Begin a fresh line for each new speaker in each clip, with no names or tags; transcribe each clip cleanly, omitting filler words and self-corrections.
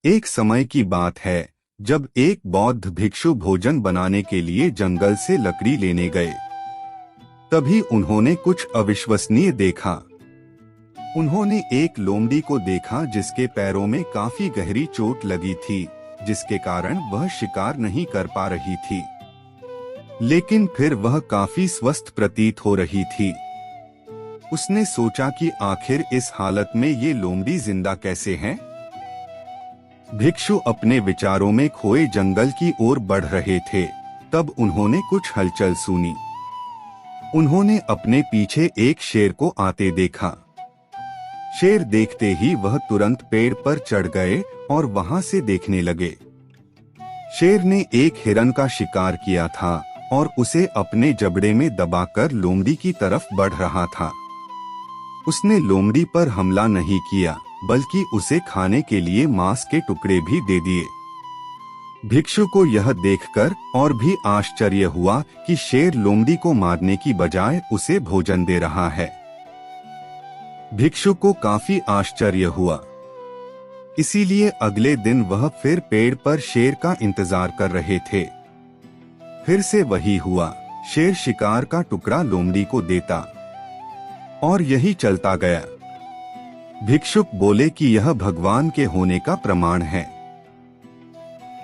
एक समय की बात है जब एक बौद्ध भिक्षु भोजन बनाने के लिए जंगल से लकड़ी लेने गए। तभी उन्होंने कुछ अविश्वसनीय देखा। उन्होंने एक लोमड़ी को देखा जिसके पैरों में काफी गहरी चोट लगी थी, जिसके कारण वह शिकार नहीं कर पा रही थी। लेकिन फिर वह काफी स्वस्थ प्रतीत हो रही थी। उसने सोचा कि आखिर इस हालत में ये लोमड़ी जिंदा कैसे है। भिक्षु अपने विचारों में खोए जंगल की ओर बढ़ रहे थे। तब उन्होंने कुछ हलचल सुनी। उन्होंने अपने पीछे एक शेर को आते देखा। शेर देखते ही वह तुरंत पेड़ पर चढ़ गए और वहां से देखने लगे। शेर ने एक हिरन का शिकार किया था और उसे अपने जबड़े में दबाकर लोमड़ी की तरफ बढ़ रहा था। उसने लोमड़ी पर हमला नहीं किया, बल्कि उसे खाने के लिए मांस के टुकड़े भी दे दिए। भिक्षु को यह देखकर और भी आश्चर्य हुआ कि शेर लोमड़ी को मारने की बजाय उसे भोजन दे रहा है। भिक्षु को काफी आश्चर्य हुआ। इसीलिए अगले दिन वह फिर पेड़ पर शेर का इंतजार कर रहे थे। फिर से वही हुआ, शेर शिकार का टुकड़ा लोमड़ी को देता और यही चलता गया। भिक्षुक बोले कि यह भगवान के होने का प्रमाण है।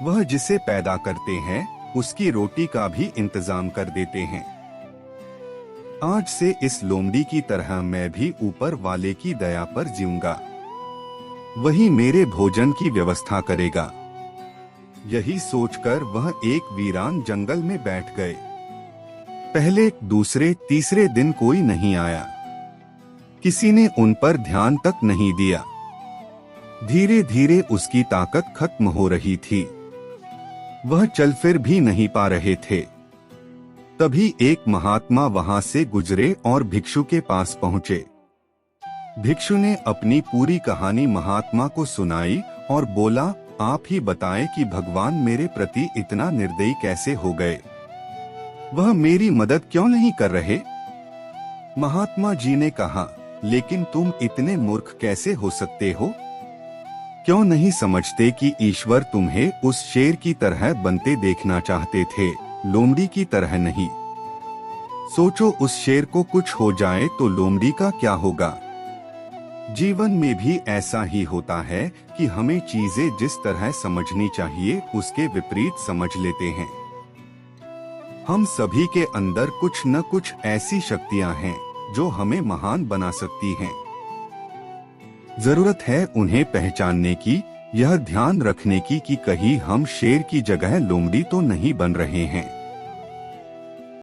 वह जिसे पैदा करते हैं उसकी रोटी का भी इंतजाम कर देते हैं। आज से इस लोमड़ी की तरह मैं भी ऊपर वाले की दया पर जीऊंगा। वही मेरे भोजन की व्यवस्था करेगा। यही सोचकर वह एक वीरान जंगल में बैठ गए। पहले, दूसरे, तीसरे दिन कोई नहीं आया। किसी ने उन पर ध्यान तक नहीं दिया। धीरे धीरे उसकी ताकत खत्म हो रही थी। वह चल फिर भी नहीं पा रहे थे। तभी एक महात्मा वहां से गुजरे और भिक्षु के पास पहुंचे। भिक्षु ने अपनी पूरी कहानी महात्मा को सुनाई और बोला, आप ही बताएं कि भगवान मेरे प्रति इतना निर्दयी कैसे हो गए। वह मेरी मदद क्यों नहीं कर रहे। महात्मा जी ने कहा, लेकिन तुम इतने मूर्ख कैसे हो सकते हो। क्यों नहीं समझते कि ईश्वर तुम्हें उस शेर की तरह बनते देखना चाहते थे, लोमड़ी की तरह नहीं। सोचो, उस शेर को कुछ हो जाए तो लोमड़ी का क्या होगा। जीवन में भी ऐसा ही होता है कि हमें चीजें जिस तरह समझनी चाहिए उसके विपरीत समझ लेते हैं। हम सभी के अंदर कुछ न कुछ ऐसी शक्तियां हैं जो हमें महान बना सकती हैं। जरूरत है उन्हें पहचानने की, यह ध्यान रखने की कि कहीं हम शेर की जगह लोमड़ी तो नहीं बन रहे हैं।